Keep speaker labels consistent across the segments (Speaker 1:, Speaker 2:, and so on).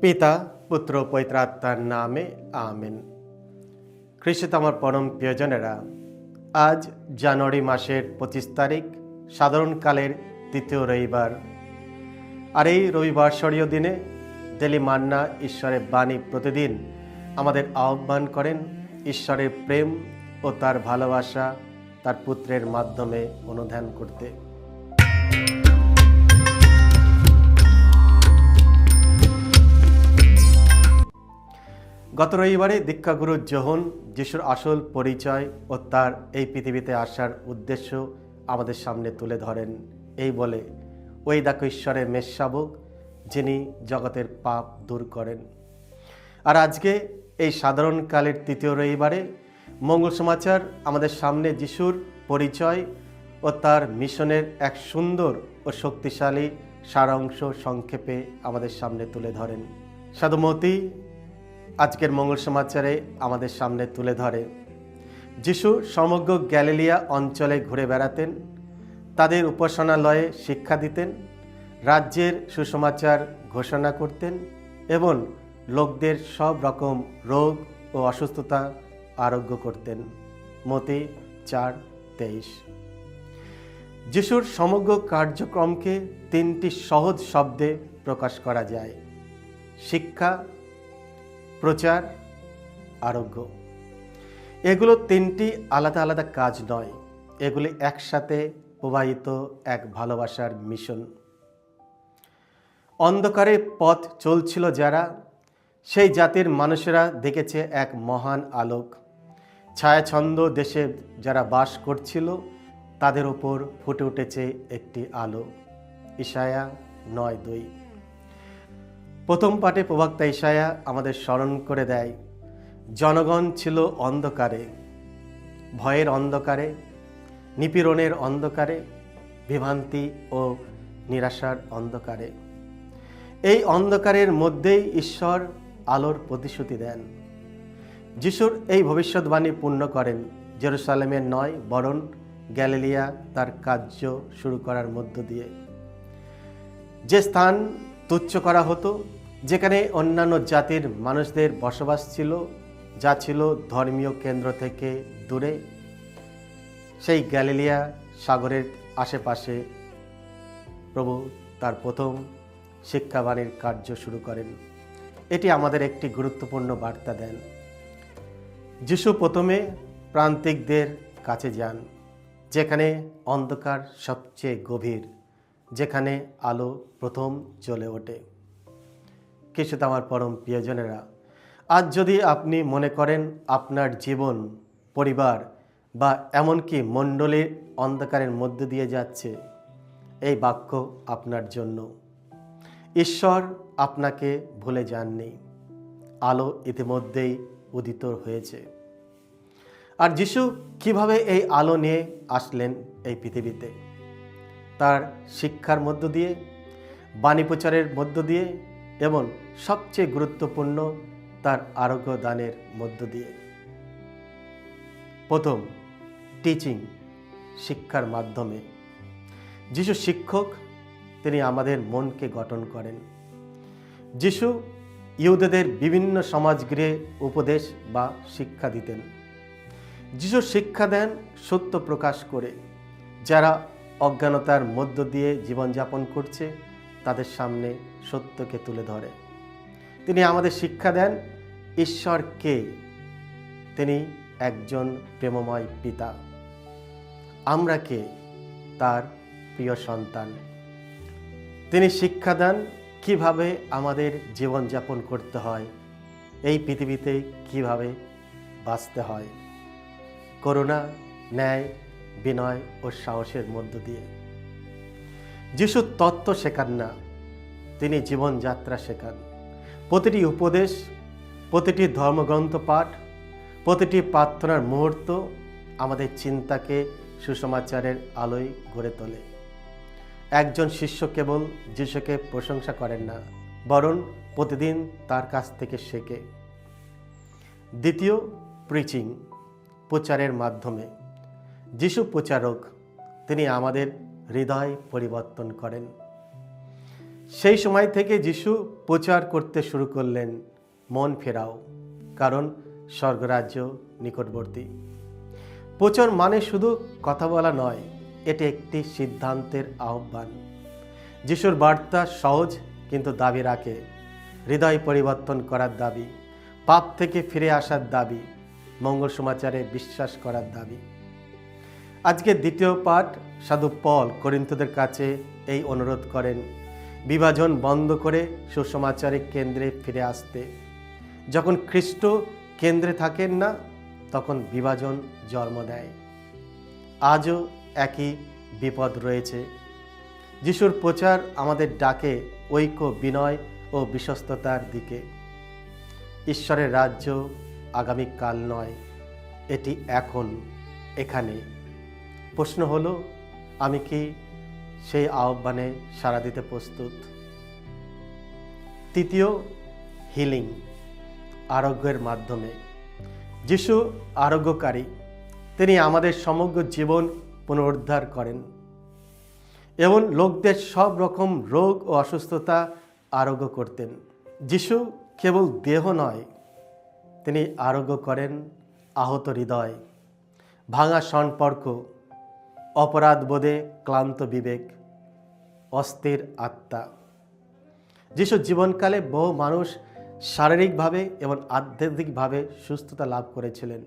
Speaker 1: পিতা পুত্র পবিত্র আত্মার নামে আমেন। খ্রিস্টে আমার পরম প্রিয়জনেরা, আজ জানুয়ারি মাসের 25 তারিখ, সাধারণকালের তৃতীয় রবিবার। আর এই রবিবারস্বরীয় দিনে ডেলি মান্না ঈশ্বরের বাণী প্রতিদিন আমাদের আহ্বান করেন ঈশ্বরের প্রেম ও তার ভালোবাসা তার পুত্রের মাধ্যমে অনুধ্যান করতে। গত রবিবারে দীক্ষাগুরু যোহন যিশুর আসল পরিচয় ও তার এই পৃথিবীতে আসার উদ্দেশ্য আমাদের সামনে তুলে ধরেন এই বলে, ওই দেখো ঈশ্বরের মেষশাবক, যিনি জগতের পাপ দূর করেন। আর আজকে এই সাধারণকালের তৃতীয় রবিবারে মঙ্গল সমাচার আমাদের সামনে যিশুর পরিচয় ও তার মিশনের এক সুন্দর ও শক্তিশালী সারাংশ সংক্ষেপে আমাদের সামনে তুলে ধরেন। সাধুমতী আজকের মঙ্গল সমাচারে আমাদের সামনে তুলে ধরে যিশু সমগ্র গ্যালিলিয়া অঞ্চলে ঘুরে বেড়াতেন, তাদের উপাসনালয়ে শিক্ষা দিতেন, রাজ্যের সুসমাচার ঘোষণা করতেন এবং লোকদের সব রকম রোগ ও অসুস্থতা আরোগ্য করতেন। মতি 4:23। যিশুর সমগ্র কার্যক্রমকে তিনটি সহজ শব্দে প্রকাশ করা যায়: শিক্ষা, প্রচার, আরোগ্য। এগুলো তিনটি আলাদা আলাদা কাজ নয়, এগুলি একসাথে প্রবাহিত এক ভালোবাসার মিশন। অন্ধকারে পথ চলছিল যারা, সেই জাতির মানুষেরা দেখেছে এক মহান আলোক। ছায়াছন্দ দেশে যারা বাস করছিল তাদের উপর ফুটে উঠেছে একটি আলো। ইসায়া 9:2। প্রথম পাঠে প্রবক্তা ইসায়া আমাদের স্মরণ করে দেয়, জনগণ ছিল অন্ধকারে, ভয়ের অন্ধকারে, নিপীড়নের অন্ধকারে, বিভ্রান্তি ও নিরাশার অন্ধকারে। এই অন্ধকারের মধ্যেই ঈশ্বর আলোর প্রতিশ্রুতি দেন। যিশুর এই ভবিষ্যৎবাণী পূর্ণ করেন জেরুসালেমের নয়, বরং গ্যালিলিয়া তার কার্য শুরু করার মধ্য দিয়ে। যে স্থান তুচ্ছ করা হতো, যেখানে অন্যান্য জাতির মানুষদের বসবাস ছিল, যা ছিল ধর্মীয় কেন্দ্র থেকে দূরে, সেই গ্যালিলিয়া সাগরের আশেপাশে প্রভু তার প্রথম শিক্ষাবাণীর কার্য শুরু করেন। এটি আমাদের একটি গুরুত্বপূর্ণ বার্তা দেন। যিশু প্রথমে প্রান্তিকদের কাছে যান, যেখানে অন্ধকার সবচেয়ে গভীর, যেখানে আলো প্রথম জ্বলে ওঠে। খ্রিস্টে আমার পরম প্রিয়জনেরা, আজ যদি আপনি মনে করেন আপনার জীবন, পরিবার বা এমনকি মণ্ডলীর অন্ধকারের মধ্য দিয়ে যাচ্ছে, এই বাক্য আপনার জন্য। ঈশ্বর আপনাকে ভুলে যাননি, আলো ইতিমধ্যেই উদিত হয়েছে। আর যিশু কিভাবে এই আলো নিয়ে আসলেন এই পৃথিবীতে? তার শিক্ষার মধ্য দিয়ে, বাণী প্রচারের মধ্য দিয়ে এবং সবচেয়ে গুরুত্বপূর্ণ তার আরোগ্য দানের মধ্য দিয়ে। প্রথম, টিচিং, শিক্ষার মাধ্যমে। যিশু শিক্ষক, তিনি আমাদের মনকে গঠন করেন। যিশু ইহুদিদের বিভিন্ন সমাজগৃহে উপদেশ বা শিক্ষা দিতেন। যিশু শিক্ষা দেন সত্য প্রকাশ করে। যারা অজ্ঞানতার মধ্য দিয়ে জীবনযাপন করছে তাদের সামনে সত্যকে তুলে ধরে। তিনি আমাদের শিক্ষা দেন ঈশ্বর কে। তিনি একজন প্রেমময় পিতা। আমরা কে? তার প্রিয় সন্তান। তিনি শিক্ষা দেন কিভাবে আমাদের জীবনযাপন করতে হয়, এই পৃথিবীতে কিভাবে বাঁচতে হয়, করুণা, ন্যায়, বিনয় ও সাহসের মধ্য দিয়ে। যিশু তত্ত্ব শেখান না, তিনি জীবনযাত্রা শেখান। প্রতিটি উপদেশ, প্রতিটি ধর্মগ্রন্থ পাঠ, প্রতিটি প্রার্থনার মুহূর্ত আমাদের চিন্তাকে সুসমাচারের আলোয় গড়ে তোলে। একজন শিষ্য কেবল যিশুকে প্রশংসা করেন না, বরং প্রতিদিন তার কাছ থেকে শেখে। দ্বিতীয়, প্রিচিং, প্রচারের মাধ্যমে। যিশু প্রচারক, তিনি আমাদের হৃদয় পরিবর্তন করেন। সেই সময় থেকে যিশু প্রচার করতে শুরু করলেন, মন ফেরাও, কারণ স্বর্গরাজ্য নিকটবর্তী। প্রচার মানে শুধু কথা বলা নয়, এটি একটি সিদ্ধান্তের আহ্বান। যিশুর বার্তা সহজ কিন্তু দাবি রাখে। হৃদয় পরিবর্তন করার দাবি, পাপ থেকে ফিরে আসার দাবি, মঙ্গল সমাচারে বিশ্বাস করার দাবি। আজকে দ্বিতীয় পাঠ, সাধু পল করিন্থীয়দের কাছে এই অনুরোধ করেন, বিভাজন বন্ধ করে সুসমাচারের কেন্দ্রে ফিরে আসতে। যখন খ্রিস্ট কেন্দ্রে থাকেন না, তখন বিভাজন জন্ম দেয়। আজও একই বিপদ রয়েছে। যিশুর প্রচার আমাদের ডাকে ঐক্য, বিনয় ও বিশ্বস্ততার দিকে। ঈশ্বরের রাজ্য আগামীকাল নয়, এটি এখন, এখানে। প্রশ্ন হলো, আমি কি সেই আহ্বানে সাড়া দিতে প্রস্তুত? তৃতীয়, হিলিং, আরোগ্যের মাধ্যমে। যিশু আরোগ্যকারী, তিনি আমাদের সমগ্র জীবন পুনরুদ্ধার করেন এবং লোকদের সব রকম রোগ ও অসুস্থতা আরোগ্য করতেন। যিশু কেবল দেহ নয়, তিনি আরোগ্য করেন আহত হৃদয়, ভাঙা সম্পর্ক, অপরাধবোধে ক্লান্ত বিবেক, অস্থির আত্মা। যিশুর জীবনকালে বহু মানুষ শারীরিকভাবে এবং আধ্যাত্মিকভাবে সুস্থতা লাভ করেছিলেন।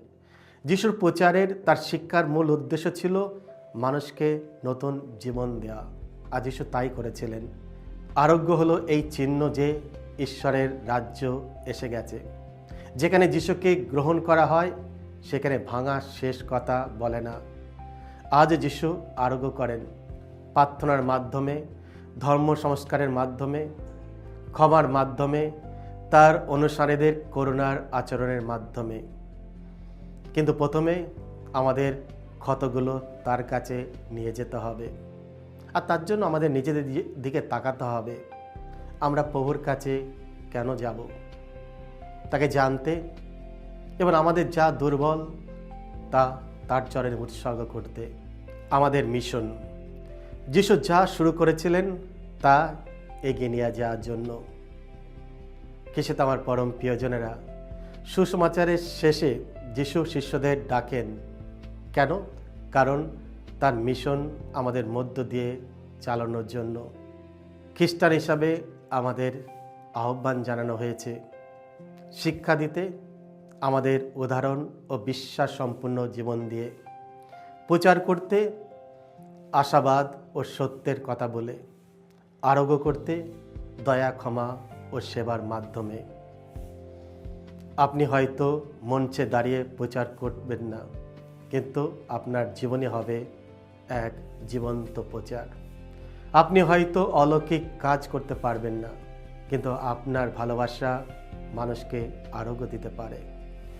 Speaker 1: যিশুর প্রচারের, তার শিক্ষার মূল উদ্দেশ্য ছিল মানুষকে নতুন জীবন দেওয়া, আর যিশু তাই করেছিলেন। আরোগ্য হলো এই চিহ্ন যে ঈশ্বরের রাজ্য এসে গেছে। যেখানে যিশুকে গ্রহণ করা হয়, সেখানে ভাঙা শেষ কথা বলে না। আজ যিশু আরোগ্য করেন প্রার্থনার মাধ্যমে, ধর্ম সংস্কারের মাধ্যমে, ক্ষমার মাধ্যমে, তার অনুসারীদের করুণার আচরণের মাধ্যমে। কিন্তু প্রথমে আমাদের ক্ষতগুলো তার কাছে নিয়ে যেতে হবে, আর তার জন্য আমাদের নিজেদের দিকে তাকাতে হবে। আমরা প্রভুর কাছে কেন যাব? তাকে জানতে এবং আমাদের যা দুর্বল তা তার চরণে উৎসর্গ করতে। আমাদের মিশন, যিশু যা শুরু করেছিলেন তা এগিয়ে নিয়ে যাওয়ার জন্য। কিসেতে আমার পরম প্রিয়জনেরা, সুসমাচারের শেষে যিশু শিষ্যদের ডাকেন কেন? কারণ তার মিশন আমাদের মধ্য দিয়ে চালানোর জন্য। খ্রিস্টান হিসাবে আমাদের আহ্বান জানানো হয়েছে শিক্ষা দিতে, আমাদের উদাহরণ ও বিশ্বাস সম্পূর্ণ জীবন দিয়ে, প্রচার করতে আশাবাদ ও সত্যের কথা বলে, আরোগ্য করতে দয়া, ক্ষমা ও সেবার মাধ্যমে। আপনি হয়তো মঞ্চে দাঁড়িয়ে প্রচার করবেন না, কিন্তু আপনার জীবনে হবে এক জীবন্ত প্রচার। আপনি হয়তো অলৌকিক কাজ করতে পারবেন না, কিন্তু আপনার ভালোবাসা মানুষকে আরোগ্য দিতে পারে।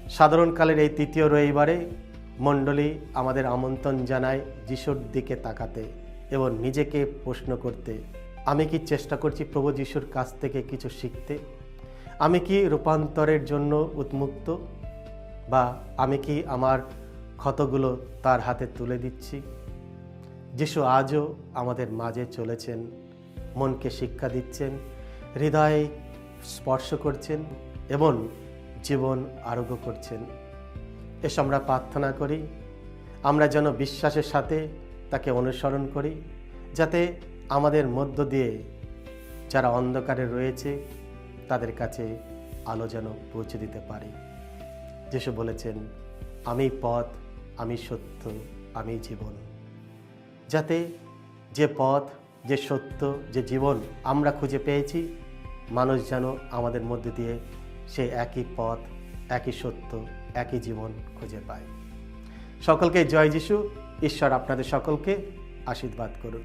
Speaker 1: সাধারণকালের এই তৃতীয় রবিবারে মণ্ডলী আমাদের আমন্ত্রণ জানায় যিশুর দিকে তাকাতে এবং নিজেকে প্রশ্ন করতে, আমি কি চেষ্টা করছি প্রভু যিশুর কাছ থেকে কিছু শিখতে? আমি কি রূপান্তরের জন্য উন্মুক্ত? বা আমি কি আমার ক্ষতগুলো তার হাতে তুলে দিচ্ছি? যিশু আজও আমাদের মাঝে চলেছেন, মনকে শিক্ষা দিচ্ছেন, হৃদয়ে স্পর্শ করছেন এবং জীবন আরোগ্য করছেন। এসব আমরা প্রার্থনা করি, আমরা যেন বিশ্বাসের সাথে তাকে অনুসরণ করি, যাতে আমাদের মধ্য দিয়ে যারা অন্ধকারে রয়েছে তাদের কাছে আলো যেন পৌঁছে দিতে পারি। যিশু বলেছেন, আমি পথ, আমি সত্য, আমি জীবন। যাতে যে পথ, যে সত্য, যে জীবন আমরা খুঁজে পেয়েছি, মানুষ যেন আমাদের মধ্যে দিয়ে সেই একই পথ, একই সত্য, একই জীবন খুঁজে পায়। সকলকে জয় যিশু। ঈশ্বর আপনাদের সকলকে আশীর্বাদ করুন।